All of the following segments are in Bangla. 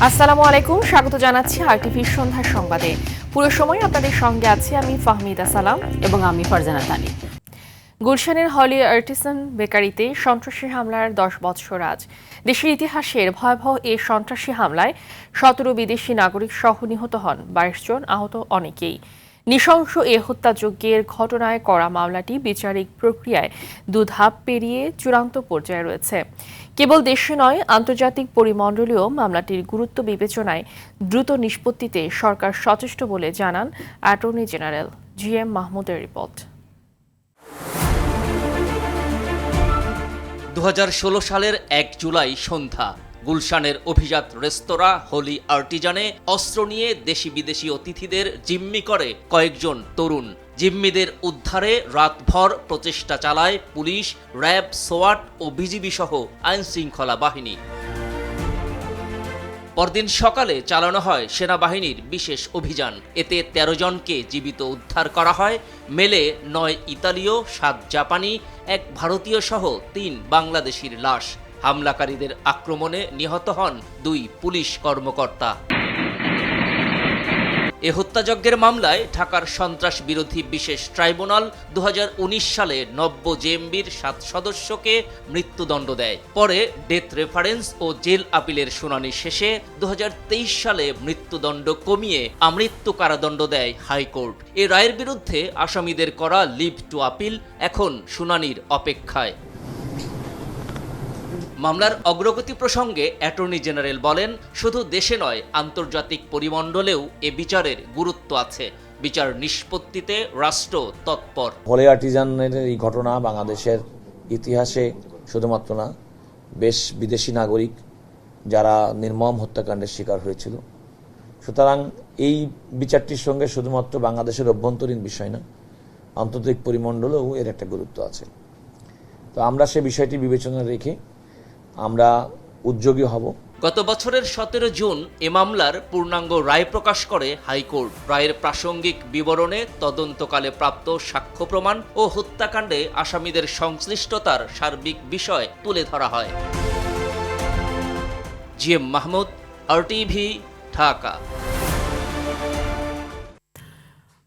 আসসালামু আলাইকুম, স্বাগত জানাচ্ছি আরটিভির সন্ধ্যার সংবাদে। পুরো সময় আপনাদের সঙ্গে আছি আমি ফাহমিদা সালাম এবং আমি ফারজানা তানি। গুলশানের হলি আর্টিসান বেকারিতে সন্ত্রাসী হামলার 10 বছর আজ। দেশের ইতিহাসের ভয়াবহ এই সন্ত্রাসী হামলায় 17 বিদেশি নাগরিক সহ নিহত হন, 22 জন আহত অনেকেই। নৃশংস এ হত্যাযজ্ঞের ঘটনায় করা মামলাটি বিচারিক প্রক্রিয়ায় দুধাপ পেরিয়ে চূড়ান্ত পর্যায়ে রয়েছে। কেবল দেশে নয়, আন্তর্জাতিক পরিমণ্ডলীয় মামলাটির গুরুত্ব বিবেচনায় দ্রুত নিষ্পত্তিতে সরকার সচেষ্ট বলে জানান অ্যাটর্নি জেনারেল। GM মাহমুদের রিপোর্ট। 2016 সালের 1 জুলাই সন্ধ্যা গুলশানের অভিজাত রেস্তোরাঁ হলি আর্টিজানে অস্ত্র নিয়ে দেশি বিদেশি অতিথিদের জিম্মি করে কয়েকজন তরুণ। জিম্মিদের উদ্ধারে রাতভর প্রচেষ্টা চালায় পুলিশ, র্যাব, সোয়াট ও বিজিবি সহ আইনশৃঙ্খলা বাহিনী। পরদিন সকালে চালানো হয় সেনাবাহিনীর বিশেষ অভিযান। এতে 13 জনকে জীবিত উদ্ধার করা হয়। মেলে 9 ইতালীয়, 7 জাপানি, 1 ভারতীয় সহ 3 বাংলাদেশির লাশ। হামলাকারীদের আক্রমণে নিহত হন 2 পুলিশ কর্মকর্তা। এ হত্যাযজ্ঞের মামলায় ঢাকার সন্ত্রাস বিরোধী বিশেষ ট্রাইব্যুনাল 2019 সালে নব্য জেএমবির 7 সদস্যকে মৃত্যুদণ্ড দেয়। পরে ডেথ রেফারেন্স ও জেল আপিলের শুনানি শেষে 2023 সালে মৃত্যুদণ্ড কমিয়ে আমৃত্যু কারাদণ্ড দেয় হাইকোর্ট। এ রায়ের বিরুদ্ধে আসামিদের করা লিভ টু আপিল এখন শুনানির অপেক্ষায়। মামলার অগ্রগতি প্রসঙ্গে অ্যাটর্নি জেনারেল বলেন, শুধু দেশে নয়, আন্তর্জাতিক পরিমণ্ডলেও এ বিচারের গুরুত্ব আছে। বিচার নিষ্পত্তিতে রাষ্ট্র তৎপর। হলি আর্টিজানের এই ঘটনা বাংলাদেশের ইতিহাসে শুধুমাত্র না, বেশ বিদেশি নাগরিক যারা নির্মম হত্যাকাণ্ডের শিকার হয়েছিল। সুতরাং এই বিচারটির সঙ্গে শুধুমাত্র বাংলাদেশের অভ্যন্তরীণ বিষয় না, আন্তর্জাতিক পরিমণ্ডলেও এর একটা গুরুত্ব আছে। তো আমরা সে বিষয়টি বিবেচনা রেখে আমরা উদ্যোগী হব। গত বছরের 17 জুন এ মামলার পূর্ণাঙ্গ রায় প্রকাশ করে হাইকোর্ট। রায়ের প্রাসঙ্গিক বিবরণে তদন্তকালে প্রাপ্ত সাক্ষ্য প্রমাণ ও হত্যাকাণ্ডে আসামিদের সংশ্লিষ্টতার সার্বিক বিষয় তুলে ধরা হয়। GM Mahmud, RTV, Dhaka.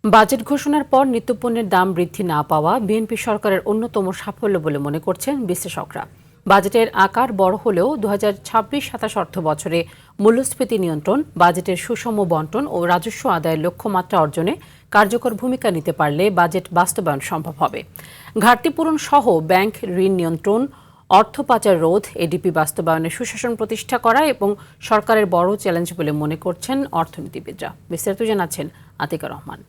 Budget ঘোষণার পর নিত্যপণ্যের দাম বৃদ্ধি না পাওয়া বিএনপি সরকারের অন্যতম সাফল্য বলে মনে করছেন বিশ্লেষকরা। বাজেটের আকার বড় হলেও 2026-27 অর্থ বছরে মূল্যস্ফীতি নিয়ন্ত্রণ, বাজেটের সুষম বণ্টন ও রাজস্ব আদায়ের লক্ষ্যমাত্রা অর্জনে কার্যকর ভূমিকা নিতে পারলে বাজেট বাস্তবায়ন সম্ভব হবে। ঘাটতি পূরণ সহ ব্যাংক ঋণ নিয়ন্ত্রণ, অর্থ পাচার রোধ, এডিপি বাস্তবায়নে সুশাসন প্রতিষ্ঠা করা এবং সরকারের বড় চ্যালেঞ্জ বলে মনে করছেন অর্থনীতিবিদরা। বিস্তারিত জানাচ্ছেন আতিকা রহমান।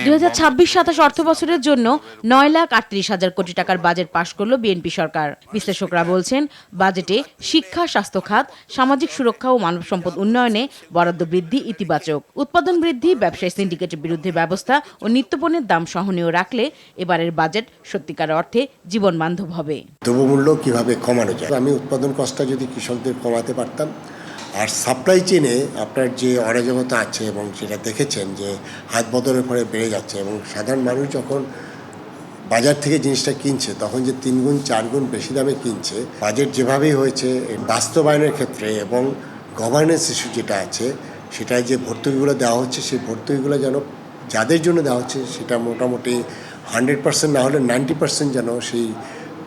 2026-27 অর্থ বছরের জন্য 9,38,000 কোটি টাকার বাজেট পাশ করল বিএনপি সরকার। বিশ্লেষকরা বলছেন, বাজেটে শিক্ষা, স্বাস্থ্য খাত, সামাজিক সুরক্ষা ও মানব সম্পদ উন্নয়নে বরাদ্দ বৃদ্ধি ইতিবাচক। উৎপাদন বৃদ্ধি, ব্যবসায়ী সিন্ডিকেটের বিরুদ্ধে ব্যবস্থা ও নিত্যপণ্যের দাম সহনীয় রাখলে এবারের বাজেট সত্যিকার অর্থে জীবন বান্ধব হবে। দ্রব্যমূল্য কিভাবে কমানো যায়, আমি উৎপাদন কষ্টটা যদি কৃষকদের কমাতে পারতাম, আর সাপ্লাই চেনে আপনার যে অরাজকতা আছে এবং সেটা দেখেছেন যে হাত বদলের ফলে বেড়ে যাচ্ছে এবং সাধারণ মানুষ যখন বাজার থেকে জিনিসটা কিনছে তখন যে 3 গুণ 4 গুণ বেশি দামে কিনছে। বাজেট যেভাবেই হয়েছে বাস্তবায়নের ক্ষেত্রে এবং গভর্নেন্স ইস্যু যেটা আছে সেটায় যে ভর্তুকিগুলো দেওয়া হচ্ছে সেই ভর্তুকিগুলো যেন যাদের জন্য দেওয়া হচ্ছে সেটা মোটামুটি 100% না হলে 90% যেন সেই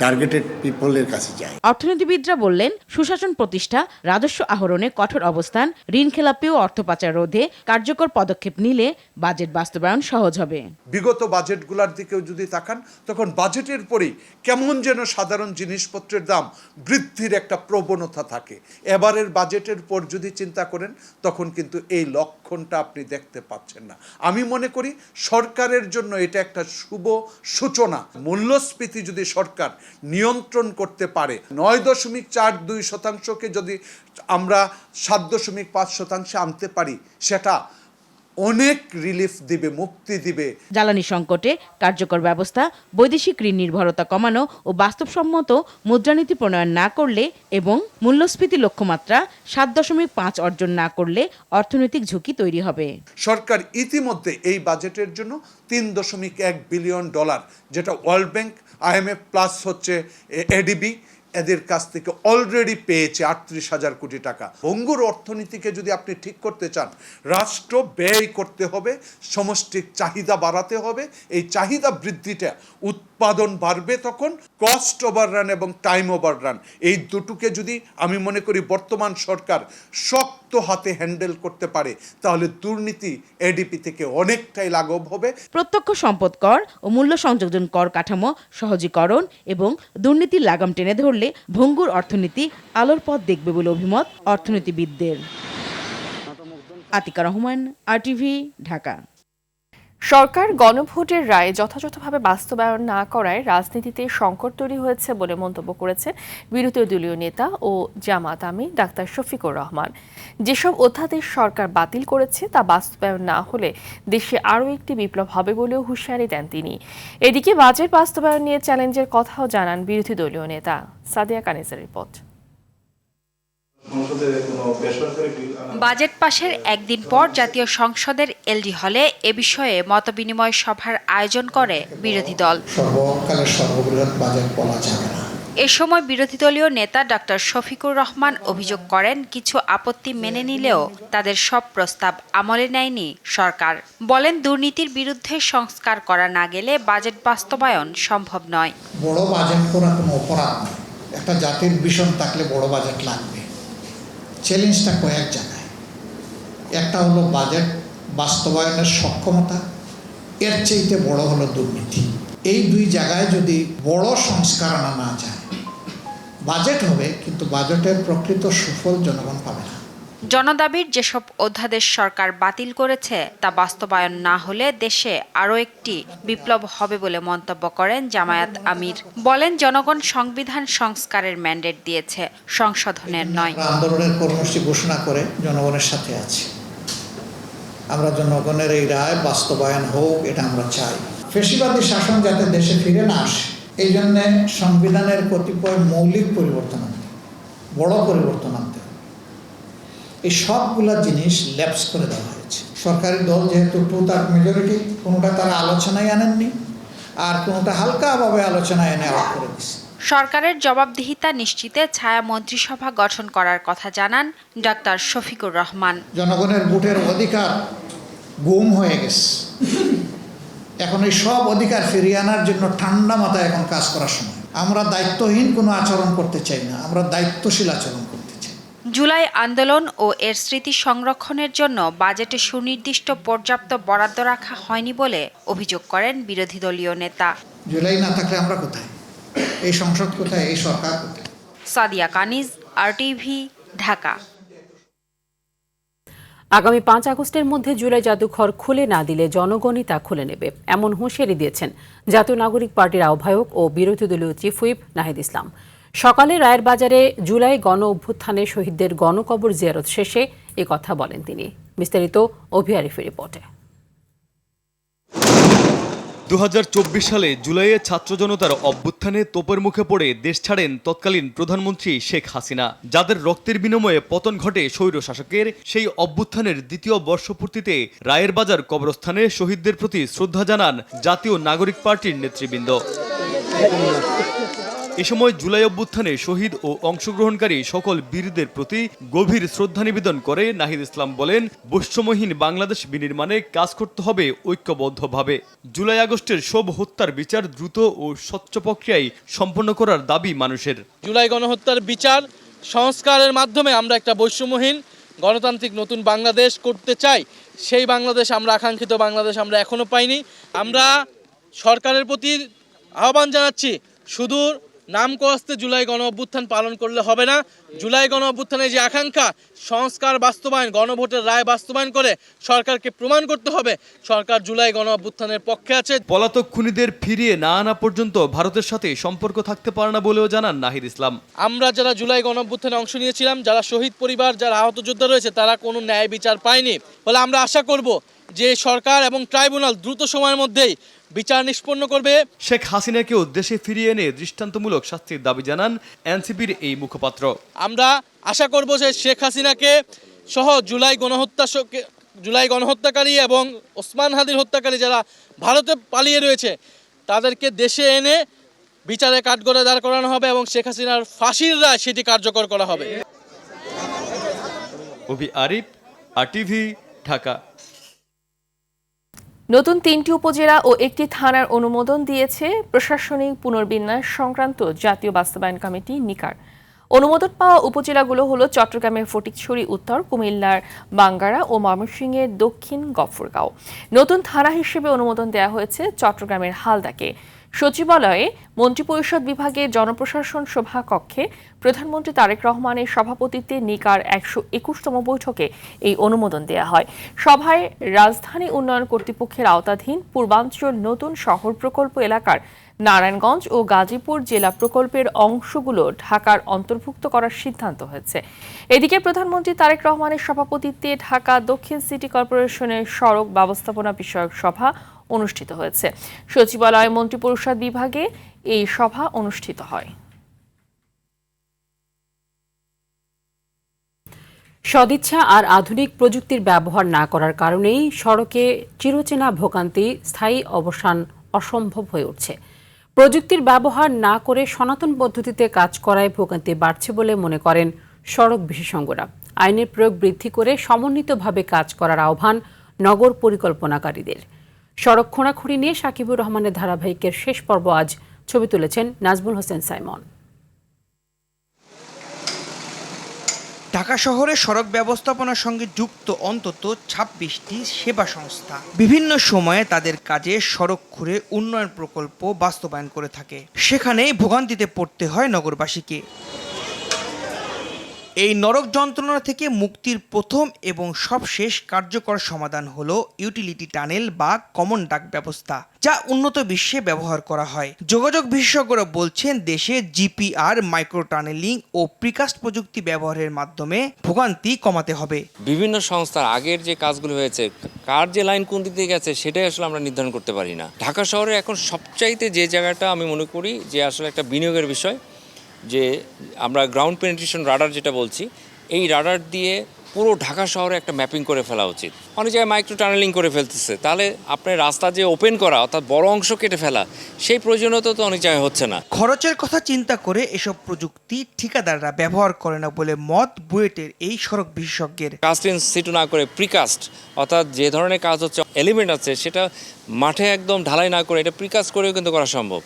টার্গেটেড পিপলের কাছে যায়। অর্থনীতিবিদরা বললেন, সুশাসন প্রতিষ্ঠা, রাজস্ব আহরণে কঠোর অবস্থান, ঋণ খেলাপি ও অর্থ পাচার রোধে কার্যকর পদক্ষেপ নিলে বাজেট বাস্তবায়ন সহজ হবে। বিগত বাজেটগুলোর দিকেও যদি তাকান তখন বাজেটের পরেই কেমন যেন সাধারণ জিনিসপত্রের দাম বৃদ্ধির একটা প্রবণতা থাকে। এবারের বাজেটের পর যদি চিন্তা করেন তখন কিন্তু এই লক্ষণটা আপনি দেখতে পাচ্ছেন না। আমি মনে করি সরকারের জন্য এটা একটা শুভ সূচনা। মূল্যস্ফীতি যদি সরকার নিয়ন্ত্রণ করতে পারে, 9.42%কে যদি আমরা 7.5% আনতে পারি, সেটা অনেক রিলিফ দিবে, মুক্তি দিবে। জ্বালানি সংকটে কার্যকর ব্যবস্থা, বৈদেশিক ঋণ নির্ভরতা কমানো ও বাস্তবসম্মত মুদ্রানীতি প্রণয়ন না করলে এবং মূল্যস্ফীতি লক্ষ্যমাত্রা 7.5 অর্জন না করলে অর্থনৈতিক ঝুঁকি তৈরি হবে। সরকার ইতিমধ্যে এই বাজেটের জন্য $3.1 বিলিয়ন, যেটা ওয়ার্ল্ড ব্যাংক, IMF প্লাস হচ্ছে এডিবি, এদের কাছ থেকে অলরেডি পেয়েছে 38,000 কোটি টাকা। ভঙ্গুর অর্থনীতিকে যদি আপনি ঠিক করতে চান, রাষ্ট্র ব্যয় করতে হবে, সমষ্টিক চাহিদা বাড়াতে হবে। এই চাহিদা বৃদ্ধিটা উৎপাদন বাড়বে, তখন কস্ট ওভাররান এবং টাইম ওভাররান এই দুটোকে যদি আমি মনে করি বর্তমান সরকার শক্ত হাতে হ্যান্ডেল করতে পারে, তাহলে দুর্নীতি এডিপি থেকে অনেকটাই লাঘব হবে। প্রত্যক্ষ সম্পদ কর ও মূল্য সংযোজন কর কাঠামো সহজীকরণ এবং দুর্নীতির লাগাম টেনে ধরলে ভঙ্গুর অর্থনীতি আলোর পথ দেখবে বলে অভিমত অর্থনীতিবিদদের। আতিকা রহমান, RTV, ঢাকা। সরকার গণভোটের রায় যথাযথভাবে বাস্তবায়ন না করায় রাজনীতিতে সংকট তৈরি হয়েছে বলে মন্তব্য করেছেন বিরোধী দলীয় নেতা ও জামায়াত আমির ডাক্তার শফিকুর রহমান। যেসব অধ্যাদেশ সরকার বাতিল করেছে তা বাস্তবায়ন না হলে দেশে আরও একটি বিপ্লব হবে বলেও হুঁশিয়ারি দেন তিনি। এদিকে বাজেট বাস্তবায়ন নিয়ে চ্যালেঞ্জের কথাও জানান বিরোধী দলীয় নেতা। সাদিয়া কানিজের রিপোর্ট। বাজেট পাশের একদিন পর জাতীয় সংসদের এলডি হলে এ বিষয়ে মতবিনিময় সভার আয়োজন করে বিরোধী দল। সর্বকালের সর্ববৃহৎ বাজেট বলা যাবে না। এ সময় বিরোধী দলীয় নেতা ডাক্তার শফিকুর রহমান অভিযোগ করেন, কিছু আপত্তি মেনে নিলেও তাদের সব প্রস্তাব আমলে নেয়নি সরকার। বলেন, দুর্নীতির বিরুদ্ধে সংস্কার করা না গেলে বাজেট বাস্তবায়ন সম্ভব নয়। বড় বাজেট করা কোনো অপরাধ নয়। একটা জাতির ভিশন থাকলে বড় বাজেট লাগবে। চ্যালেঞ্জটা কয়েক জায়গায়। একটা হলো বাজেট বাস্তবায়নের সক্ষমতা, এর চাইতে বড় হলো দুর্নীতি। এই দুই জায়গায় যদি বড় সংস্কার আনা না যায়, বাজেট হবে কিন্তু বাজেটের প্রকৃত সুফল জনগণ পাবে না। জনদাবির যেসব অধ্যাদেশ সরকার বাতিল করেছে তা বাস্তবায়ন না হলে দেশে আরও একটি বিপ্লব হবে বলে মন্তব্য করেন জামায়াত আমির। বলেন, জনগণ সংবিধান সংস্কারের ম্যান্ডেট দিয়েছে, সংশোধনের নয়। আন্দোলনের কর্মসূচি ঘোষণা করে জনগণের সাথে আছি। আমরা জনগণের এই রায় বাস্তবায়ন হোক, এটা আমরা চাই। ফ্যাসিবাদী শাসন যাতে দেশে ফিরে না আসে, এই জন্যে সংবিধানের কতিপয় মৌলিক পরিবর্তন আনতে, বড় পরিবর্তন আনতে, এই সবগুলা জিনিস ল্যাপস করে দেওয়া হয়েছে। সরকারি দল যেহেতু 2/3 মেজরিটি, কোনোটা তারা আলোচনায় আনেননি, আর কোনোটা হালকাভাবে আলোচনায় এনে আউট করে দিচ্ছে। সরকারের জবাবদিহিতা নিশ্চিতে ছায়া মন্ত্রিসভা গঠন করার কথা জানান ডাক্তার শফিকুর রহমান। জনগণের ভোটের অধিকার গুম হয়ে গেছে। এখন এই সব অধিকার ফিরিয়ে আনার জন্য ঠান্ডা মাথায় এখন কাজ করার সময়। আমরা দায়িত্বহীন কোনো আচরণ করতে চাই না, আমরা দায়িত্বশীল আচরণ করতে চাই। জুলাই আন্দোলন ও এর স্মৃতি সংরক্ষণের জন্য বাজেটে সুনির্দিষ্ট পর্যাপ্ত বরাদ্দ রাখা হয়নি বলে অভিযোগ করেন বিরোধী দলীয় নেতা। জুলাই না থাকলে আমরা কোথায়? এই সংসদ কোথায়? এই সরকার কোথায়? সাদিয়া কানিজ, RTV, ঢাকা। আগামী 5 আগস্টের মধ্যে জুলাই জাদুঘর খুলে না দিলে জনগণই তা খুলে নেবে, এমন হুঁশিয়ারি দিয়েছেন জাতীয় নাগরিক পার্টির আহ্বায়ক ও বিরোধী দলীয় চিফ হুইপ নাহিদ ইসলাম। সকালে রায়ের বাজারে জুলাই গণ অভ্যুত্থানে শহীদদের গণকবর জিয়ারত শেষে এ কথা বলেন তিনি। বিস্তারিত অভি আরিফের রিপোর্টে। 2024 সালে জুলাইয়ে ছাত্র জনতার অভ্যুত্থানে তোপের মুখে পড়ে দেশ ছাড়েন তৎকালীন প্রধানমন্ত্রী শেখ হাসিনা। যাদের রক্তের বিনিময়ে পতন ঘটে স্বৈর শাসকের, সেই অভ্যুত্থানের দ্বিতীয় বর্ষপূর্তিতে রায়ের বাজার কবরস্থানে শহীদদের প্রতি শ্রদ্ধা জানান জাতীয় নাগরিক পার্টির নেতৃবৃন্দ। এ সময় জুলাই অভ্যুত্থানে শহীদ ও অংশগ্রহণকারী সকল বীরদের প্রতি গভীর শ্রদ্ধা নিবেদন করে নাহিদ ইসলাম বলেন, বৈষম্যহীন বাংলাদেশ বিনির্মাণে কাজ করতে হবে ঐক্যবদ্ধভাবে। জুলাই আগস্টের সব হত্যার বিচার দ্রুত ও স্বচ্ছ প্রক্রিয়ায় সম্পন্ন করার দাবি মানুষের। জুলাই গণহত্যার বিচার সংস্কারের মাধ্যমে আমরা একটা বৈষম্যহীন গণতান্ত্রিক নতুন বাংলাদেশ করতে চাই। সেই বাংলাদেশ, আমরা আকাঙ্ক্ষিত বাংলাদেশ আমরা এখনো পাইনি। আমরা সরকারের প্রতি আহ্বান জানাচ্ছি, শুধু নাম কস্তে জুলাই গণ অভ্যুত্থান পালন করলে হবে না। জুলাই গণ অভ্যুত্থানের যে আকাঙ্ক্ষা, সংস্কার বাস্তবায়ন, গণভোটের রায় বাস্তবায়ন করে সরকারকে প্রমাণ করতে হবে সরকার জুলাই গণ অভ্যুত্থানের পক্ষে আছে। পলাতক খুনিদের ফিরিয়ে না আনা পর্যন্ত ভারতের সাথে সম্পর্ক থাকতে পারে না বলেও জানান নাহিদ ইসলাম। আমরা যারা জুলাই গণ অভ্যুত্থানে অংশ নিয়েছিলাম, যারা শহীদ পরিবার, যারা আহত যোদ্ধা রয়েছে, তারা কোনো ন্যায় বিচার পায়নি। ফলে আমরা আশা করব যে সরকার এবং ট্রাইব্যুনাল দ্রুত সময়ের মধ্যেই বিচার নিষ্পন্ন করবে। শেখ হাসিনাকেও দেশে ফিরিয়ে এনে দৃষ্টান্তমূলক শাস্তির দাবি জানান এনসিপির এই মুখপাত্র। আমরা আশা করব যে শেখ হাসিনাকে সহ জুলাই গণহত্যাকারী এবং ওসমান হাদির হত্যাকারী যারা ভারতে পালিয়ে রয়েছে, তাদেরকে দেশে এনে বিচারে কাঠগড়ায় দাঁড় করানো হবে এবং শেখ হাসিনার ফাঁসির রায় সেটি কার্যকর করা হবে। অভি আরিফ, RTV, ঢাকা। নতুন 3টি উপজেলা ও একটি থানার অনুমোদন দিয়েছে প্রশাসনিক পুনর্বিন্যাস সংক্রান্ত জাতীয় বাস্তবায়ন কমিটি নিকার। অনুমোদন পাওয়া উপজেলাগুলো হলো চট্টগ্রামের ফটিকছড়ি উত্তর, কুমিল্লার বাঙ্গারা ও ময়মনসিংহের দক্ষিণ গফরগাঁও। নতুন থানা হিসেবে অনুমোদন দেওয়া হয়েছে চট্টগ্রামের হালদাকে। সচিবালয়ে মন্ত্রিপরিষদ বিভাগের জনপ্রশাসন সভা কক্ষে প্রধানমন্ত্রী তারেক রহমানের সভাপতিত্বে নিকার 121তম বৈঠকে এই অনুমোদন দেওয়া হয়। সভায় রাজধানী উন্নয়ন কর্তৃপক্ষের আওতাধীন পূর্বাঞ্চল নতুন শহর প্রকল্প এলাকার নারায়ণগঞ্জ ও গাজীপুর জেলা প্রকল্পের অংশগুলো ঢাকার অন্তর্ভুক্ত করার সিদ্ধান্ত হয়েছে। এদিকে প্রধানমন্ত্রী তারেক রহমানের সভাপতিত্বে ঢাকা দক্ষিণ সিটি কর্পোরেশনের সড়ক ব্যবস্থাপনা বিষয়ক সভা অনুষ্ঠিত হয়েছে। সচিবালয় মন্ত্রিপরিষদ বিভাগে এই সভা অনুষ্ঠিত হয়। সদিচ্ছা আর আধুনিক প্রযুক্তির ব্যবহার না করার কারণেই সড়কে চিরচেনা ভোগান্তি স্থায়ী অবসান অসম্ভব হয়ে উঠছে। প্রযুক্তির ব্যবহার না করে সনাতন পদ্ধতিতে কাজ করায় ভোগান্তি বাড়ছে বলে মনে করেন সড়ক বিশেষজ্ঞরা। আইনের প্রয়োগ বৃদ্ধি করে সমন্বিতভাবে কাজ করার আহ্বান নগর পরিকল্পনাকারীদের। সড়ক খোঁড়াখুঁড়ি নিয়ে সাকিবুর রহমানের ধারাবাহিকের শেষ পর্ব আজ ছবি তুলেছেন নাজমুল হোসেন সাইমন। ঢাকা শহরে সড়ক ব্যবস্থাপনার সঙ্গে যুক্ত অন্তত 26টি সেবা সংস্থা বিভিন্ন সময়ে তাদের কাজে সড়ক খুঁড়ে উন্নয়ন প্রকল্প বাস্তবায়ন করে থাকে। সেখানে ভোগান্তিতে পড়তে হয় নগরবাসীকে। এই নরক যন্ত্রণা থেকে মুক্তির প্রথম এবং সবশেষ কার্যকর সমাধান হলো ইউটিলিটি টানেল বা কমন ডাক ব্যবস্থা, যা উন্নত বিশ্বে ব্যবহার করা হয়। যোগাযোগ বিশেষজ্ঞরা বলছেন দেশে জিপিআর, মাইক্রো টানেলিং ও প্রিকাস্ট প্রযুক্তি ব্যবহারের মাধ্যমে ভোগান্তি কমাতে হবে। বিভিন্ন সংস্থার আগের যে কাজগুলো হয়েছে, কার যে লাইন কোন দিকে গেছে সেটাই আসলে আমরা নির্ধারণ করতে পারি না। ঢাকা শহরে এখন সবচাইতে যে জায়গাটা আমি মনে করি যে আসলে একটা বিনিয়োগের বিষয়, যে আমরা গ্রাউন্ড পেনিট্রেশন রাডার যেটা বলছি, এই রাডার দিয়ে পুরো ঢাকা শহরে একটা ম্যাপিং করে ফেলা উচিত। অনেক জায়গায় মাইক্রো টানেলিং করে ফেলতেছে, তাহলে আপনার রাস্তা যে ওপেন করা অর্থাৎ বড় অংশ কেটে ফেলা, সেই প্রয়োজনীয়তা তো অনেক জায়গায় হচ্ছে না। খরচের কথা চিন্তা করে এসব প্রযুক্তি ঠিকাদাররা ব্যবহার করে না বলে মত বুয়েটের এই সড়ক বিশেষজ্ঞের। কাস্ট ইন সিটু না করে প্রিকাস্ট, অর্থাৎ যে ধরনের কাজ হচ্ছে এলিমেন্ট আছে সেটা মাঠে একদম ঢালাই না করে এটা প্রিকাস্ট করেও কিন্তু করা সম্ভব।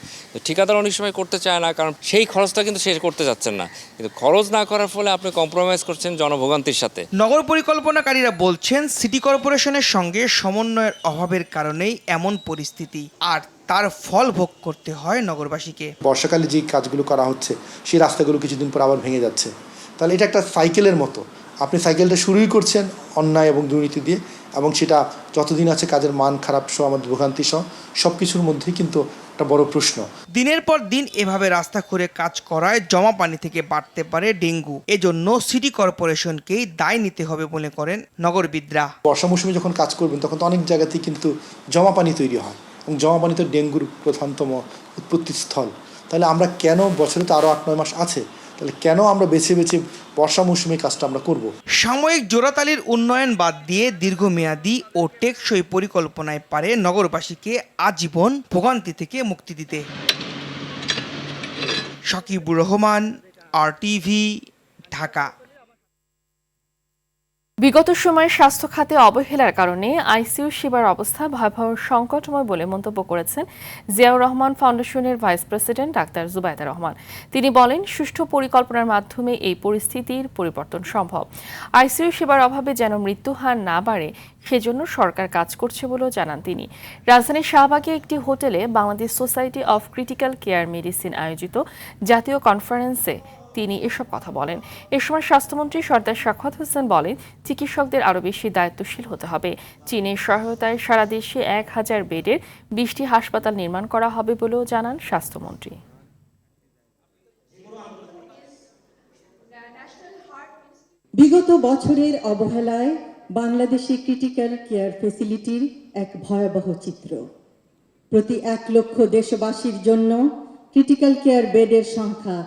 ঠিকাদার অনেক সময় করতে চায় না, কারণ সেই খরচটা কিন্তু শেষ করতে যাচ্ছেন না। কিন্তু খরচ না করার ফলে আপনি কম্প্রোমাইজ করছেন জনভোগান্তির সাথে। নগর পরিকল্পনাকারীরা বলছেন সিটি কর্পোরেশনের সঙ্গে সমন্বয়ের অভাবের কারণেই এমন পরিস্থিতি, আর তার ফল ভোগ করতে হয় নগরবাসীকে। বর্ষাকালে যে কাজগুলো করা হচ্ছে সেই রাস্তাগুলো কিছুদিন পর আবার ভেঙে যাচ্ছে, তাহলে এটা একটা সাইকেলের মতো। আপনি সাইকেলটা শুরুই করছেন অন্যায় এবং দুর্নীতি দিয়ে, এবং সেটা যতদিন আছে কাজের মান খারাপ সহ আমাদের ভোগান্তি সহ সব কিছুর মধ্যেই কিন্তু একটা বড় প্রশ্ন। দিনের পর দিন এভাবে রাস্তা খুঁড়ে কাজ করায় জমা পানি থেকে বাড়তে পারে ডেঙ্গু। এজন্য সিটি কর্পোরেশনকেই দায় নিতে হবে বলে করেন নগরবিদরা। বর্ষা মৌসুমে যখন কাজ করবেন তখন তো অনেক জায়গাতেই কিন্তু জমা পানি তৈরি হয়, এবং জমা পানি তো ডেঙ্গুর প্রধানতম উৎপত্তি স্থল। তাহলে আমরা কেন, বছরে তো আরও 8-9 মাস আছে, তাহলে কেন আমরা বেছে বেছে বর্ষা মৌসুমে কাজটা আমরা করব? সাময়িক জোড়াতালির উন্নয়ন বাদ দিয়ে দীর্ঘমেয়াদী ও টেকসই পরিকল্পনায় পারে নগরবাসীকে আজীবন ভোগান্তি থেকে মুক্তি দিতে। সাকিবুর রহমান, RTV, ঢাকা। বিগত সময়ে স্বাস্থ্য খাতে অবহেলার কারণে আইসিইউ সেবার অবস্থা ভয়াবহ সংকটময় বলে মন্তব্য করেছেন জিয়াউর রহমান ফাউন্ডেশনের vice president doctor Zubaida Rahman. তিনি বলেন, সুষ্ঠু পরিকল্পনার মাধ্যমে এই পরিস্থিতির পরিবর্তন সম্ভব। আইসিইউ সেবার অভাবে যেন মৃত্যুহার না বাড়ে সেজন্য সরকার কাজ করছে বলেও জানান তিনি। রাজধানীর শাহবাগে একটি হোটেলে Bangladesh society of critical care medicine আয়োজিত জাতীয় কনফারেন্সে তিনি এসব কথা বলেন। এ সময় স্বাস্থ্যমন্ত্রী সরদার সাখাওয়াত হোসেন বলেন, চিকিৎসকদের আরও বেশি দায়িত্বশীল হতে হবে। চীনের সহায়তায় সারা দেশে 1000 বেডের 20টি হাসপাতাল নির্মাণ করা হবে বলেও জানান স্বাস্থ্যমন্ত্রী। বিগত বছরের অবহেলায় বাংলাদেশে ক্রিটিক্যাল কেয়ার ফ্যাসিলিটির এক ভয়াবহ চিত্র। প্রতি 1 লক্ষ দেশবাসীর জন্য ক্রিটিক্যাল কেয়ার বেডের সংখ্যা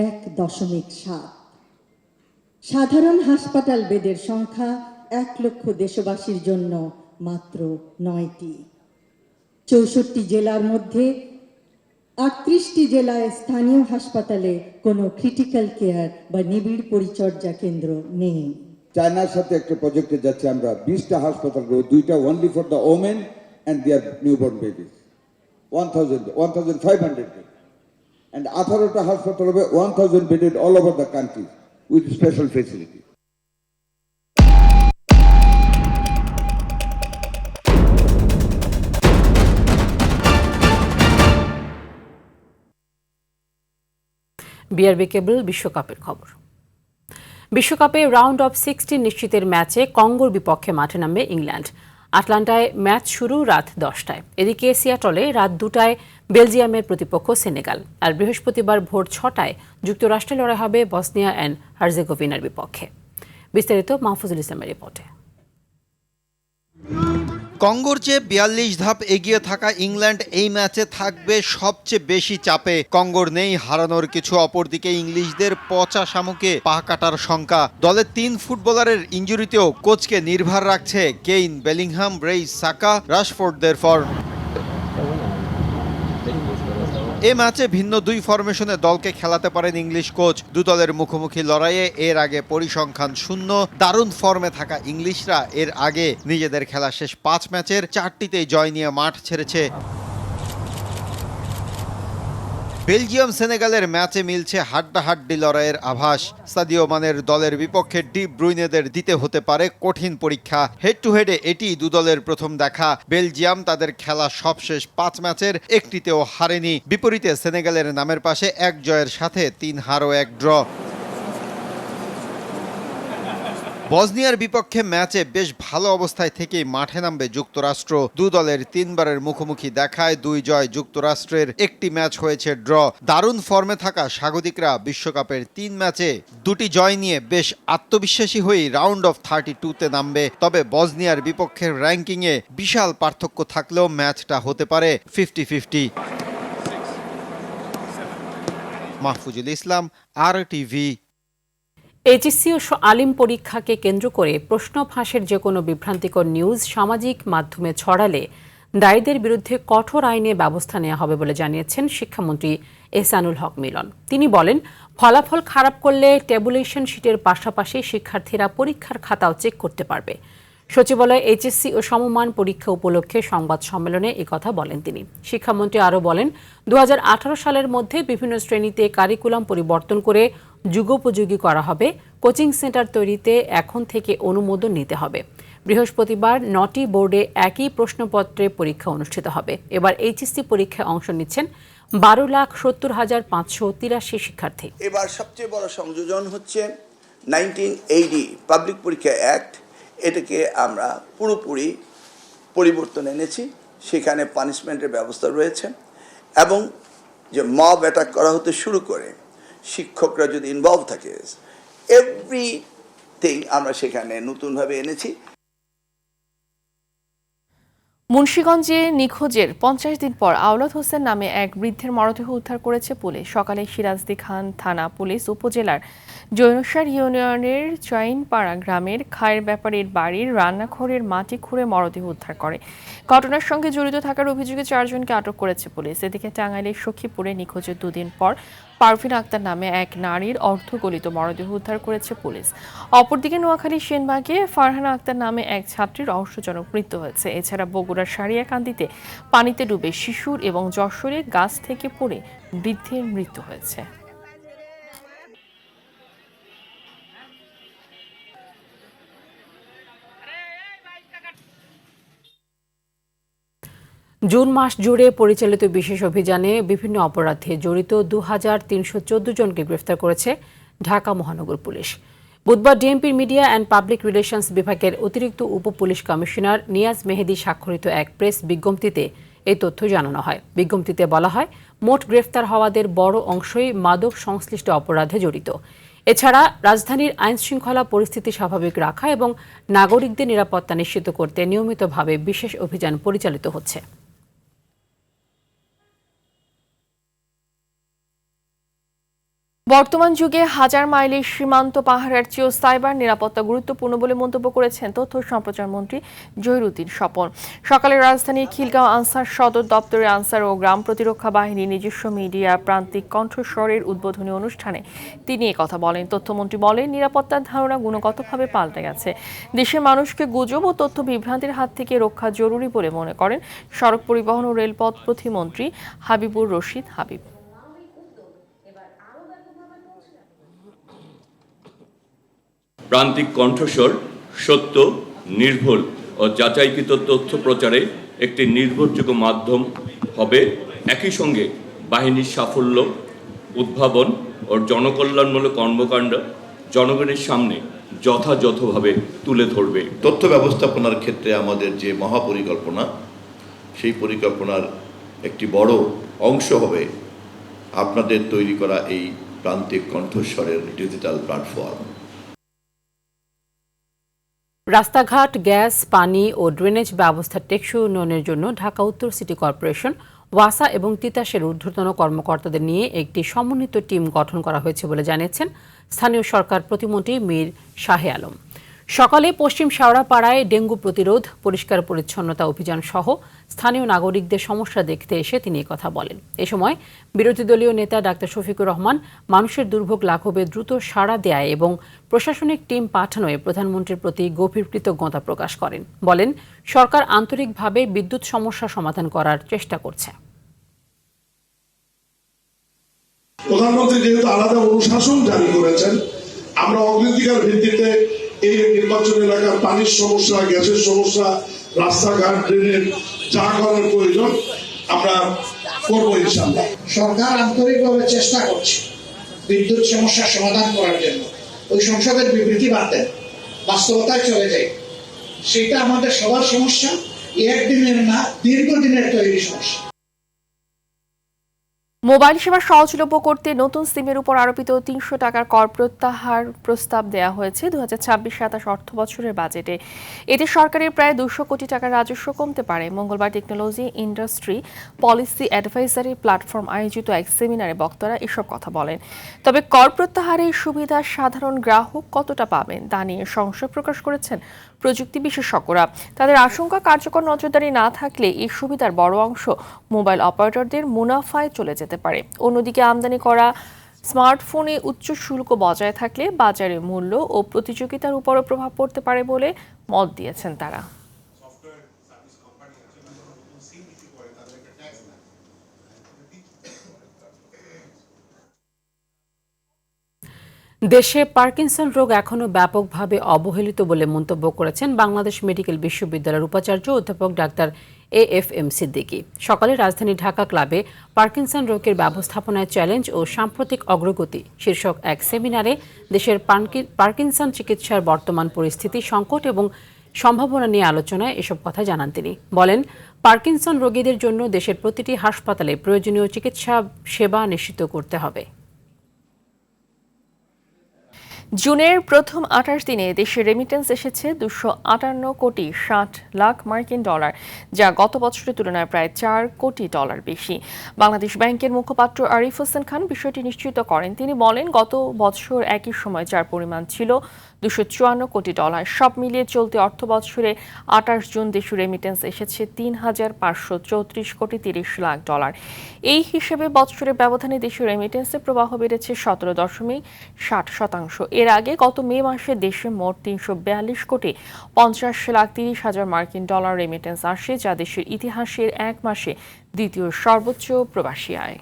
1.7। সাধারণ হাসপাতাল বেডের সংখ্যা 1 লক্ষ দেশবাসীর জন্য মাত্র 9টি। 64 জেলার মধ্যে 38টি জেলায় স্থানীয় হাসপাতালে কোনো ক্রিটিক্যাল কেয়ার বা নিবিড় পরিচর্যা কেন্দ্র নেই। চায়নার সাথে একটা প্রজেক্টে যাচ্ছে আমরা 20টা হাসপাতাল করব, 2টা only for the women and their newborn babies, 1500 bed, and 18টা হাসপাতাল হবে 1000 bedded all over the country with special facility. BRB কেবল বিশ্বকাপের খবর। বিশ্বকাপে রাউন্ড অফ 16 নিশ্চিতের ম্যাচে কঙ্গোর বিপক্ষে মাঠে নামবে ইংল্যান্ড। আটলান্টায় ম্যাচ শুরু রাত 10টায়। এদিকে সিয়াটলে রাত 2টায় বেলজিয়ামের প্রতিপক্ষ সেনেগাল। আর বৃহস্পতিবার ভোর 6টায় যুক্তরাষ্ট্রে লড়াই হবে বসনিয়া অ্যান্ড হার্জেগোভিনার বিপক্ষে। বিস্তারিত মাহফুজুল ইসলামের রিপোর্টে। কঙ্গোর চেয়ে 42 ধাপ এগিয়ে থাকা ইংল্যান্ড এই ম্যাচে থাকবে সবচেয়ে বেশি চাপে। কঙ্গোর নেই হারানোর কিছু, অপরদিকে ইংলিশদের পচা শামুকে পা কাটার শঙ্কা। দলের 3 ফুটবলারের ইনজুরিতেও কোচকে নির্ভর রাখছে কেইন, বেলিংহাম, ব্রেইস, সাকা, রাশফোর্ডদের ফর্ম। এ ম্যাচে ভিন্ন 2 ফরমেশনে দলকে খেলাতে পারেন ইংলিশ কোচ। দু দলের মুখোমুখি লড়াইয়ে এর আগে পরিসংখ্যান শূন্য। দারুণ ফর্মে থাকা ইংলিশরা এর আগে নিজেদের খেলা শেষ 5 ম্যাচের 4টিতেই জয় নিয়ে মাঠ ছেড়েছে। বেলজিয়াম সেনেগালের ম্যাচে মিলছে হাড্ডাহাড্ডি লড়াইয়ের আভাস। সাদিও মানের দলের বিপক্ষে ডি ব্রুইনেদের দিতে হতে পারে কঠিন পরীক্ষা। হেড টু হেডে এটি দু দলের প্রথম দেখা। বেলজিয়াম তাদের খেলা সবশেষ 5 ম্যাচের একটিতেও হারেনি। বিপরীতে সেনেগালের নামের পাশে 1 জয়ের সাথে 3 হার ও 1 ড্র। বসনিয়ার বিপক্ষে ম্যাচে বেশ ভালো অবস্থায় থেকেই মাঠে নামবে যুক্তরাষ্ট্র। দু দলের 3 বারের মুখোমুখি দেখায় 2 জয় যুক্তরাষ্ট্রের, 1টি ম্যাচ হয়েছে ড্র। দারুণ ফর্মে থাকা স্বাগতিকরা বিশ্বকাপের 3 ম্যাচে 2টি জয় নিয়ে বেশ আত্মবিশ্বাসী হয়েই রাউন্ড অফ 32-তে নামবে। তবে বসনিয়ার বিপক্ষের র্যাঙ্কিংয়ে বিশাল পার্থক্য থাকলেও ম্যাচটা হতে পারে 50-50। মাহফুজুল ইসলাম, RTV। এইচএসসি ও আলিম পরীক্ষাকে কেন্দ্র করে প্রশ্ন ফাঁসের যে কোনো বিভ্রান্তিকর নিউজ সামাজিক মাধ্যমে ছড়ালে দায়ীদের বিরুদ্ধে কঠোর আইনে ব্যবস্থা নেওয়া হবে বলে জানিয়েছেন শিক্ষামন্ত্রী এহসানুল হক মিলন। তিনি বলেন, ফলাফল খারাপ করলে ট্যাবুলেশন শিটের পাশাপাশি শিক্ষার্থীরা পরীক্ষার খাতাও চেক করতে পারবে। সচিবালয়ে এইচএসসি ও সমমান পরীক্ষা উপলক্ষে সংবাদ সম্মেলনে একথা বলেন তিনি। শিক্ষামন্ত্রী আরও বলেন, 2018 সালের মধ্যে বিভিন্ন শ্রেণীতে কারিকুলাম পরিবর্তন করে যুগোপযোগী করা হবে। কোচিং সেন্টার তৈরিতে এখন থেকে অনুমোদন নিতে হবে। বৃহস্পতিবার 9টি বোর্ডে একই প্রশ্নপত্রে পরীক্ষা অনুষ্ঠিত হবে। এবার এইচএসসি পরীক্ষায় অংশ নিচ্ছেন 12,70,583 শিক্ষার্থী। এবার সবচেয়ে বড় সংযোজন হচ্ছে 1980 পাবলিক পরীক্ষা অ্যাক্ট। এটাকে আমরা পুরোপুরি পরিবর্তন এনেছি। সেখানে পানিশমেন্টের ব্যবস্থা রয়েছে এবং যে মব অ্যাটাক করা হতে শুরু করে শিক্ষকরা যদি ইনভলভ থাকে, এভরিথিং আমরা সেখানে নতুনভাবে এনেছি। মুন্সিগঞ্জে নিখোঁজের 50 দিন পর আওলাদ হোসেন নামে এক বৃদ্ধের মরদেহ উদ্ধার করেছে পুলিশ। সকালে সিরাজদি খান থানা পুলিশ উপজেলার জৈনসার ইউনিয়নের চৈনপাড়া গ্রামের খায়ের ব্যাপারীর বাড়ির রান্নাঘরের মাটি খুঁড়ে মরদেহ উদ্ধার করে। ঘটনার সঙ্গে জড়িত থাকার অভিযোগে 4 জনকে আটক করেছে পুলিশ। এদিকে টাঙ্গাইলের সখীপুরে নিখোঁজের 2 দিন পর পারভিন আক্তার নামে এক নারীর অর্ধগলিত মরদেহ উদ্ধার করেছে পুলিশ। অপরদিকে নোয়াখালীর সেনবাগে ফারহানা আক্তার নামে এক ছাত্রীর রহস্যজনক মৃত্যু হয়েছে। এছাড়া বগুড়ার সারিয়াকান্দিতে পানিতে ডুবে শিশুর এবং যশোরে গাছ থেকে পড়ে বৃদ্ধের মৃত্যু হয়েছে। জুন মাস জুড়ে পরিচালিত বিশেষ অভিযানে বিভিন্ন অপরাধে জড়িত 2314 জনকে গ্রেফতার করেছে ঢাকা মহানগর পুলিশ। বুধবার ডিএমপির মিডিয়া অ্যান্ড পাবলিক রিলেশনস বিভাগের অতিরিক্ত উপ পুলিশ কমিশনার নিয়াজ মেহেদি স্বাক্ষরিত এক প্রেস বিজ্ঞপ্তিতে এই তথ্য জানানো হয়। বিজ্ঞপ্তিতে বলা হয়, মোট গ্রেফতার হওয়াদের বড় অংশই মাদক সংশ্লিষ্ট অপরাধে জড়িত। এছাড়া রাজধানীর আইনশৃঙ্খলা পরিস্থিতি স্বাভাবিক রাখা এবং নাগরিকদের নিরাপত্তা নিশ্চিত করতে নিয়মিতভাবে বিশেষ অভিযান পরিচালিত হচ্ছে। বর্তমান যুগে হাজার মাইলের সীমান্ত পাহাড়ের চেয়েও সাইবার নিরাপত্তা গুরুত্বপূর্ণ বলে মন্তব্য করেছেন তথ্য সম্প্রচার মন্ত্রী জহিরুদ্দিন স্বপন। সকালে রাজধানীর খিলগাঁও আনসার সদর দপ্তরে আনসার ও গ্রাম প্রতিরক্ষা বাহিনীর নিজস্ব মিডিয়া প্রান্তিক কণ্ঠস্বরের উদ্বোধনী অনুষ্ঠানে তিনি কথা বলেন। তথ্যমন্ত্রী বলেন, নিরাপত্তার ধারণা গুণগতভাবে পাল্টে গেছে। দেশের মানুষকে গুজব ও তথ্য বিভ্রান্তির হাত থেকে রক্ষা জরুরি বলে মনে করেন সড়ক পরিবহন ও রেলপথ প্রতিমন্ত্রী হাবিবুর রশিদ হাবিব। প্রান্তিক কণ্ঠস্বর সত্য, নির্ভুল ও যাচাইকৃত তথ্য প্রচারে একটি নির্ভরযোগ্য মাধ্যম হবে। একই সঙ্গে বাহিনীর সাফল্য, উদ্ভাবন ও জনকল্যাণমূলক কর্মকাণ্ড জনগণের সামনে যথাযথভাবে তুলে ধরবে। তথ্য ব্যবস্থাপনার ক্ষেত্রে আমাদের যে মহাপরিকল্পনা, সেই পরিকল্পনার একটি বড় অংশ হবে আপনাদের তৈরি করা এই প্রান্তিক কণ্ঠস্বরের ডিজিটাল প্ল্যাটফর্ম। রাস্তাঘাট, গ্যাস, পানি ও ড্রেনেজ ব্যবস্থার টেকসই উন্নয়নের জন্য ঢাকা উত্তর সিটি কর্পোরেশন, ওয়াসা এবং তিতাসের ঊর্ধ্বতন কর্মকর্তাদের নিয়ে একটি সমন্বিত টিম গঠন করা হয়েছে বলে জানিয়েছেন স্থানীয় সরকার প্রতিমন্ত্রী মীর শাহে আলম। সকালে পশ্চিম শেওড়াপাড়ায় ডেঙ্গু প্রতিরোধ, পরিষ্কার পরিচ্ছন্নতা অভিযান সহ স্থানীয় নাগরিকদের সমস্যা দেখতে এসে তিনি কথা বলেন। এ সময় বিরোধী দলীয় নেতা ডাক্তার শফিকুর রহমান মানুষের দুর্ভোগ লাঘবে দ্রুত সাড়া দেয় এবং প্রশাসনিক টিম পাঠানোয় প্রধানমন্ত্রীর প্রতি গভীর কৃতজ্ঞতা প্রকাশ করেন। বলেন, সরকার আন্তরিকভাবে বিদ্যুৎ সমস্যা সমাধান করার চেষ্টা করছে। প্রধানমন্ত্রী যেহেতু আলাদা অনুশাসন জারি করেছেন, আমরা অগ্রাধিকার ভিত্তিতে এই নির্বাচন এলাকার পানির সমস্যা, গ্যাসের সমস্যা, রাস্তাঘাট, ড্রেনেজ যা করার প্রয়োজন আমরা করবো ইনশাআল্লাহ। সরকার আন্তরিকভাবে চেষ্টা করছে বিদ্যুৎ সমস্যার সমাধান করার জন্য। ওই সংসদের বিবৃতি বাদ দেন, বাস্তবতায় চলে যায়। সেটা আমাদের সবার সমস্যা, একদিনের না দীর্ঘদিনের তৈরি সমস্যা। মোবাইল সেবা সহজলভ্য করতে নতুন সিমের উপর আরোপিত ৩০০ টাকার কর প্রত্যাহার প্রস্তাব দেওয়া হয়েছে 2026-27 অর্থ বছরের বাজেটে। এতে সরকারের প্রায় 200 কোটি টাকার রাজস্ব কমতে পারে। মঙ্গলবার technology industry policy advisory platform আয়োজিত এক সেমিনারে বক্তারা এসব কথা বলেন। তবে কর প্রত্যাহারের সুবিধা সাধারণ গ্রাহক কতটা পাবেন তা নিয়ে সংশয় প্রকাশ করেছেন প্রযুক্তি বিশেষজ্ঞরা। তাদের আশঙ্কা, কার্যকর নজরদারি না থাকলে এই সুবিধার বড় অংশ মোবাইল অপারেটরদের মুনাফায় চলে যেতে পারে। অন্যদিকে আমদানি করা স্মার্টফোনে উচ্চ শুল্ক বজায় থাকলে বাজারে মূল্য ও প্রতিযোগিতার উপরও প্রভাব পড়তে পারে বলে মত দিয়েছেন তারা। দেশে পার্কিনসন রোগ এখনও ব্যাপকভাবে অবহেলিত বলে মন্তব্য করেছেন বাংলাদেশ মেডিকেল বিশ্ববিদ্যালয়ের উপাচার্য অধ্যাপক ডাক্তার AFM সিদ্দিকী। সকালে রাজধানী ঢাকা ক্লাবে পার্কিনসন রোগের ব্যবস্থাপনায় চ্যালেঞ্জ ও সাম্প্রতিক অগ্রগতি শীর্ষক এক সেমিনারে দেশের পার্কিনসন চিকিৎসার বর্তমান পরিস্থিতি, সংকট এবং সম্ভাবনা নিয়ে আলোচনায় এসব কথা জানান তিনি। বলেন, পার্কিনসন রোগীদের জন্য দেশের প্রতিটি হাসপাতালে প্রয়োজনীয় চিকিৎসা সেবা নিশ্চিত করতে হবে। জুনের প্রথম 28 দিনে দেশে রেমিটেন্স এসেছে 258 কোটি 60 লাখ মার্কিন ডলার, যা গত বছরের তুলনায় প্রায় 4 কোটি ডলার বেশি। বাংলাদেশ ব্যাংকের মুখপাত্র আরিফ হোসেন খান বিষয়টি নিশ্চিত করেন। তিনি বলেন, গত বছর একই সময় যার পরিমাণ ছিল 254 কোটি ডলার। সব মিলিয়ে চলতি অর্থ বছরে 28 জুন দেশে রেমিটেন্স এসেছে 3,534 কোটি 30 লাখ ডলার। এই হিসেবে বছরের ব্যবধানে দেশে রেমিটেন্সের প্রবাহ বেড়েছে 17.60%। এর আগে গত মে মাসে দেশে মোট 342 কোটি 50 লাখ 30 হাজার মার্কিন ডলার রেমিটেন্স আসে, যা দেশের ইতিহাসের এক মাসে দ্বিতীয় সর্বোচ্চ প্রবাসী আয়।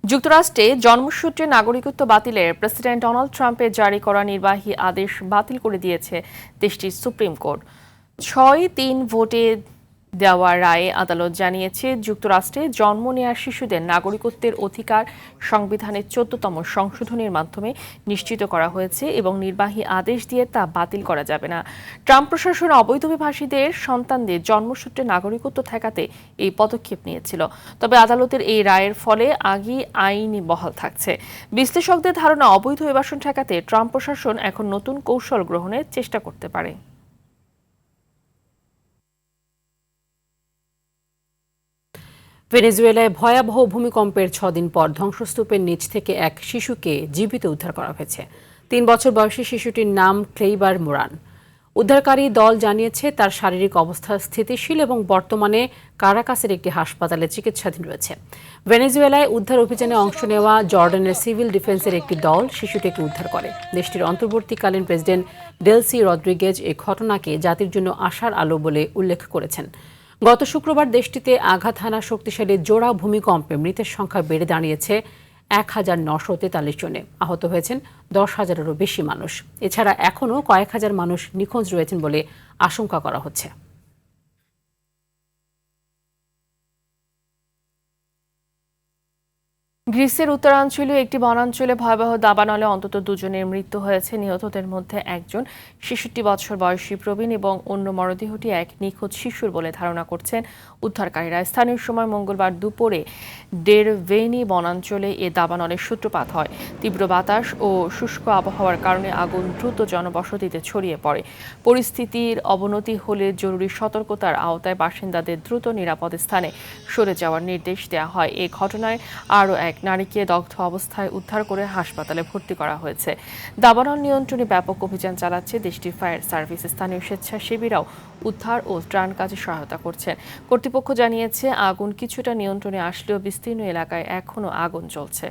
যুক্তরাষ্ট্রে জন্মসূত্রে নাগরিকত্ব বাতিলের প্রেসিডেন্ট ডোনাল্ড ট্রাম্পের জারি করা নির্বাহী আদেশ বাতিল করে দিয়েছে দেশটির সুপ্রিম কোর্ট। 6-3 ভোটে দেওয়া রায়ে আদালত জানিয়েছে, যুক্তরাষ্ট্রে জন্ম নেওয়া শিশুদের নাগরিকত্বের অধিকার সংবিধানের 14তম সংশোধনের মাধ্যমে নিশ্চিত করা হয়েছে এবং নির্বাহী আদেশ দিয়ে তা বাতিল করা যাবে না। ট্রাম্প প্রশাসন অবৈধ অভিবাসীদের সন্তানদের জন্মসূত্রে নাগরিকত্ব ঠেকাতে এই পদক্ষেপ নিয়েছিল। তবে আদালতের এই রায়ের ফলে আগেই আইনি বহাল থাকছে। বিশ্লেষকদের ধারণা, অবৈধ অভিবাসন ঠেকাতে ট্রাম্প প্রশাসন এখন নতুন কৌশল গ্রহণের চেষ্টা করতে পারে। ভেনেজুয়েলায় ভয়াবহ ভূমিকম্পের 6 দিন পর ধ্বংসস্তূপের নিচ থেকে এক শিশুকে জীবিত উদ্ধার করা হয়েছে। 3 বছর বয়সী শিশুটির নাম ক্লেইবার মোরান। উদ্ধারকারী দল জানিয়েছে তার শারীরিক অবস্থা স্থিতিশীল এবং বর্তমানে কারাকাসের একটি হাসপাতালে চিকিৎসাধীন রয়েছে। ভেনেজুয়েলায় উদ্ধার অভিযানে অংশ নেওয়া জর্ডানের সিভিল ডিফেন্সের একটি দল শিশুটিকে উদ্ধার করে। দেশটির অন্তর্বর্তীকালীন প্রেসিডেন্ট ডেলসি রদ্রিগেজ এই ঘটনাকে জাতির জন্য আশার আলো বলে উল্লেখ করেছেন। গত শুক্রবার দেশটিতে আঘাত হানা শক্তিশালী জোড়া ভূমিকম্পে মৃতের সংখ্যা বেড়ে দাঁড়িয়েছে 1943 জনে। আহত হয়েছেন 10,000-এরও বেশি মানুষ। এছাড়া এখনও কয়েক হাজার মানুষ নিখোঁজ রয়েছেন বলে আশঙ্কা করা হচ্ছে। গ্রিসের উত্তরাঞ্চলীয় একটি বনাঞ্চলে ভয়াবহ দাবানলে অন্তত 2 জনের মৃত্যু হয়েছে। নিহতদের মধ্যে একজন 66 বছর বয়সী প্রবীণ এবং অন্য মরদেহটি এক নিখোঁজ শিশুর বলে ধারণা করছেন উদ্ধারকারীরা। স্থানীয় সময় মঙ্গলবার দুপুরে ডেরভেনি বনাঞ্চলে এ দাবানলের সূত্রপাত হয়। তীব্র বাতাস ও শুষ্ক আবহাওয়ার কারণে আগুন দ্রুত জনবসতিতে ছড়িয়ে পড়ে। পরিস্থিতির অবনতি হলে জরুরি সতর্কতার আওতায় বাসিন্দাদের দ্রুত নিরাপদ স্থানে সরে যাওয়ার নির্দেশ দেওয়া হয়। এই ঘটনায় আরও এক নারীকে দগ্ধ অবস্থায় উদ্ধার করে হাসপাতালে ভর্তি করা হয়েছে। দাবানল নিয়ন্ত্রণে ব্যাপক অভিযান চালাচ্ছে দেশটির ফায়ার সার্ভিস। স্থানীয় স্বেচ্ছাসেবীরাও উদ্ধার ও ত্রাণ কাজে সহায়তা করছেন। কর্তৃপক্ষ জানিয়েছে আগুন কিছুটা নিয়ন্ত্রণে আসলেও বিস্তীর্ণ এলাকায় এখনও আগুন জ্বলছে।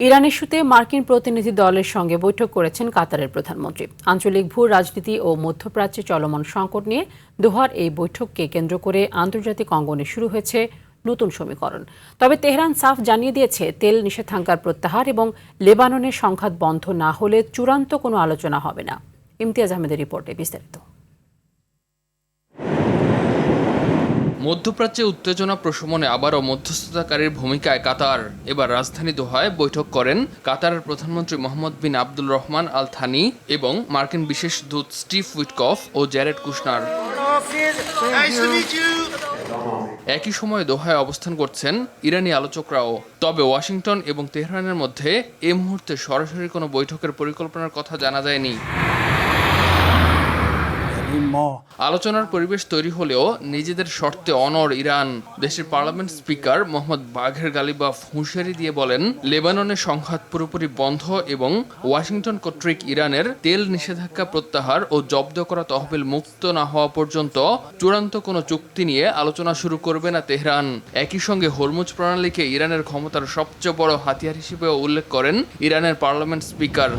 ইরান ইস্যুতে মার্কিন প্রতিনিধি দলের সঙ্গে বৈঠক করেছেন কাতারের প্রধানমন্ত্রী। আঞ্চলিক ভূ রাজনীতি ও মধ্যপ্রাচ্যে চলমান সংকট নিয়ে দোহার এই বৈঠককে কেন্দ্র করে আন্তর্জাতিক অঙ্গনে শুরু হয়েছে নতুন সমীকরণ। তবে তেহরান সাফ জানিয়ে দিয়েছে তেল নিষেধাজ্ঞার প্রত্যাহার এবং লেবাননের সংঘাত বন্ধ না হলে চূড়ান্ত কোনো আলোচনা হবে না। ইমতিয়াজ আহমেদের রিপোর্টে বিস্তারিত। মধ্যপ্রাচ্যে উত্তেজনা প্রশমনে আবারও মধ্যস্থতাকারীর ভূমিকায় কাতার। এবার রাজধানী দোহায় বৈঠক করেন কাতারের প্রধানমন্ত্রী মোহাম্মদ বিন আব্দুল রহমান আল থানি এবং মার্কিন বিশেষ দূত স্টিভ উইটকফ ও জ্যারেড কুশনার। একই সময়ে দোহায় অবস্থান করছেন ইরানি আলোচকরাও। তবে ওয়াশিংটন এবং তেহরানের মধ্যে এ মুহূর্তে সরাসরি কোনো বৈঠকের পরিকল্পনার কথা জানা যায়নি। আলোচনার পরিবেশ তৈরি হলেও নিজেদের শর্তে অনড় ইরান। দেশের পার্লামেন্ট স্পিকার মোহাম্মদ বাঘের গালিবাফ হুঁশিয়ারি দিয়ে বলেন, লেবাননের সংঘাত পুরোপুরি বন্ধ এবং ওয়াশিংটন কর্তৃক ইরানের তেল নিষেধাজ্ঞা প্রত্যাহার ও জব্দ করা তহবিল মুক্ত না হওয়া পর্যন্ত চূড়ান্ত কোনো চুক্তি নিয়ে আলোচনা শুরু করবে না তেহরান। একই সঙ্গে হরমুজ প্রণালীকে ইরানের ক্ষমতার সবচেয়ে বড় হাতিয়ার হিসেবে উল্লেখ করেন ইরানের পার্লামেন্ট স্পিকার।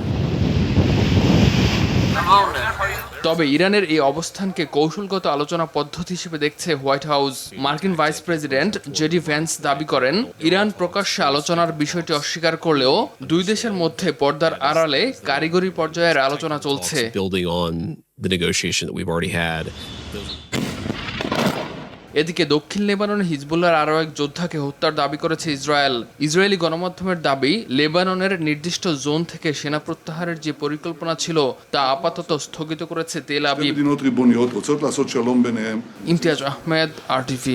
তবে ইরানের এই অবস্থানকে কৌশলগত আলোচনা পদ্ধতি হিসেবে দেখছে হোয়াইট হাউস। মার্কিন ভাইস প্রেসিডেন্ট জেডি ভ্যান্স দাবি করেন, ইরান প্রকাশ্যে আলোচনার বিষয়টি অস্বীকার করলেও দুই দেশের মধ্যে পর্দার আড়ালে কারিগরি পর্যায়ের আলোচনা চলছে। এদিকে দক্ষিণ লেবাননে হিজবুল্লাহর আরও এক যোদ্ধাকে হত্যার দাবি করেছে ইসরায়েল। ইসরায়েলি গণমাধ্যমের দাবি, লেবাননের নির্দিষ্ট জোন থেকে সেনা প্রত্যাহারের যে পরিকল্পনা ছিল তা আপাতত স্থগিত করেছে Tel Aviv. Imtiaz Ahmed, RTV।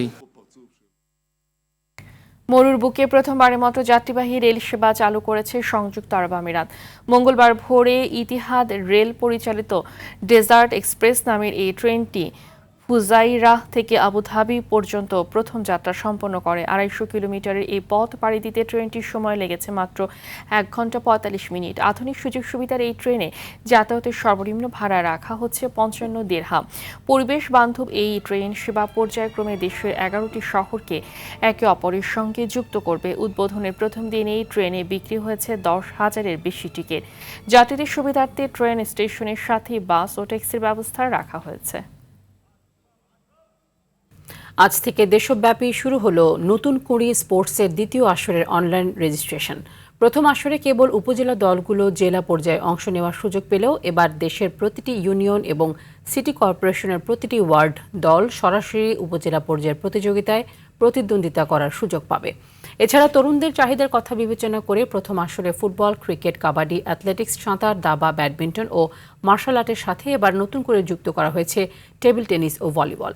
মরুর বুকে প্রথমবারের মতো যাত্রীবাহী রেল সেবা চালু করেছে সংযুক্ত আরব আমিরাত। মঙ্গলবার ভোরে ইতিহাদ রেল পরিচালিত ডেজার্ট এক্সপ্রেস নামের এই ট্রেনটি ফুজাইরাহ থেকে আবুধাবি পর্যন্ত প্রথম যাত্রা সম্পন্ন করে। 250 কিলোমিটারের এই পথ পাড়ি দিতে ট্রেনটির সময় লেগেছে মাত্র 1 ঘন্টা 45 মিনিট। আধুনিক সুযোগ সুবিধার এই ট্রেনে যাতায়াতের সর্বনিম্ন ভাড়া রাখা হচ্ছে 55 দিরহাম। পরিবেশ বান্ধব এই ট্রেন সেবা পর্যায়ক্রমে দেশের 11টি শহরকে একে অপরের সঙ্গে যুক্ত করবে। উদ্বোধনের প্রথম দিন এই ট্রেনে বিক্রি হয়েছে 10,000-এর বেশি টিকিট। যাত্রীদের সুবিধার্থে ট্রেন স্টেশনের সাথে বাস ও ট্যাক্সির ব্যবস্থা রাখা হয়েছে। আজ থেকে দেশব্যাপী শুরু হলো নতুন কুড়ি স্পোর্টসের দ্বিতীয় আসরের অনলাইন রেজিস্ট্রেশন। প্রথম আসরে কেবল উপজেলা দলগুলো জেলা পর্যায়ে অংশ নেওয়ার সুযোগ পেলেও এবার দেশের প্রতিটি ইউনিয়ন এবং সিটি কর্পোরেশনের প্রতিটি ওয়ার্ড দল সরাসরি উপজেলা পর্যায়ের প্রতিযোগিতায় প্রতিদ্বন্দ্বিতা করার সুযোগ পাবে। এছাড়া তরুণদের চাহিদার কথা বিবেচনা করে প্রথম আসরে ফুটবল, ক্রিকেট, কাবাডি, অ্যাথলেটিক্স, সাঁতার, দাবা, ব্যাডমিন্টন ও মার্শাল আর্টের সাথে এবার নতুন করে যুক্ত করা হয়েছে টেবিল টেনিস ও ভলিবল।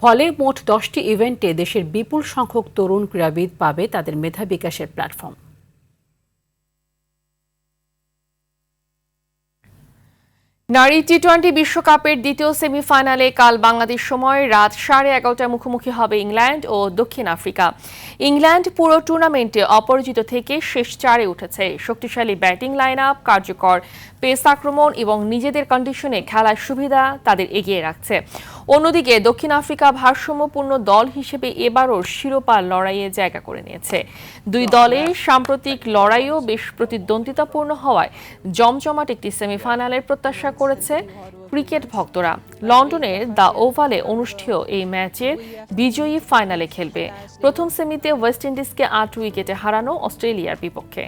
ফলে মোট 10টি ইভেন্টে দেশের বিপুল সংখ্যক তরুণ ক্রীড়াবিদ পাবে তাদের মেধা বিকাশের প্ল্যাটফর্ম। নারী টি-20 বিশ্বকাপের দ্বিতীয় সেমিফাইনালে কাল বাংলাদেশ সময় রাত 11:30টায় মুখোমুখি হবে ইংল্যান্ড ও দক্ষিণ আফ্রিকা। ইংল্যান্ড পুরো টুর্নামেন্টে অপরাজিত থেকে শেষ 4-এ উঠেছে। শক্তিশালী ব্যাটিং লাইন আপ, কার্যকর পেস আক্রমণ এবং নিজেদের কন্ডিশনে খেলার সুবিধা তাদের এগিয়ে রাখছে। অন্যদিকে দক্ষিণ আফ্রিকা ভারসাম্যপূর্ণ দল হিসেবে এবারও শিরোপা লড়াইয়ে জায়গা করে নিয়েছে। দুই দলের সাম্প্রতিক লড়াইও বেশ প্রতিদ্বন্দ্বিতাপূর্ণ হওয়ায় জমজমাট একটি সেমিফাইনালের প্রত্যাশা করেছে ক্রিকেট ভক্তরা। লন্ডনের দ্য ওভালে অনুষ্ঠেয় এই ম্যাচের বিজয়ী ফাইনালে খেলবে। প্রথম সেমিতে ওয়েস্ট ইন্ডিজকে 8 উইকেটে হারানো অস্ট্রেলিয়ার বিপক্ষে।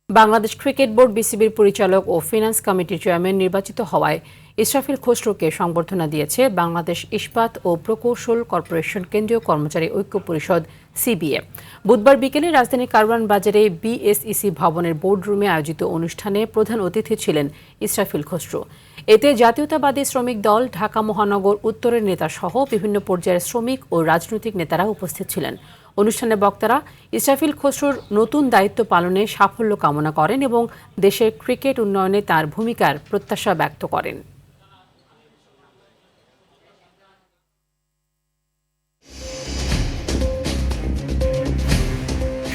বাংলাদেশ ক্রিকেট বোর্ড বিসিবির পরিচালক ও ফিনান্স কমিটির চেয়ারম্যান নির্বাচিত হওয়ায় ইসরাফিল খসরুকে সংবর্ধনা দিয়েছে বাংলাদেশ ইস্পাত ও প্রকৌশল কর্পোরেশন কেন্দ্রীয় কর্মচারী ঐক্য পরিষদ সিবিএ। বুধবার বিকেলে রাজধানীর কারওয়ান বাজারে বিএসইসি ভবনের বোর্ডরুমে আয়োজিত অনুষ্ঠানে প্রধান অতিথি ছিলেন ইসরাফিল খসরু। এতে জাতীয়তাবাদী শ্রমিক দল, ঢাকা মহানগর উত্তরের নেতা সহ বিভিন্ন পর্যায়ের শ্রমিক ও রাজনৈতিক নেতারা উপস্থিত ছিলেন। অনুষ্ঠানে বক্তারা ইসরাফিল খসরুর নতুন দায়িত্ব পালনে সাফল্য কামনা করেন এবং দেশের ক্রিকেট উন্নয়নে তার ভূমিকার প্রত্যাশা ব্যক্ত করেন।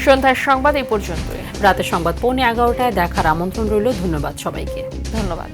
সন্ধ্যার সংবাদ এই পর্যন্তই। রাতের সংবাদ 11:15 দেখার আমন্ত্রণ রইল। ধন্যবাদ সবাইকে। ধন্যবাদ।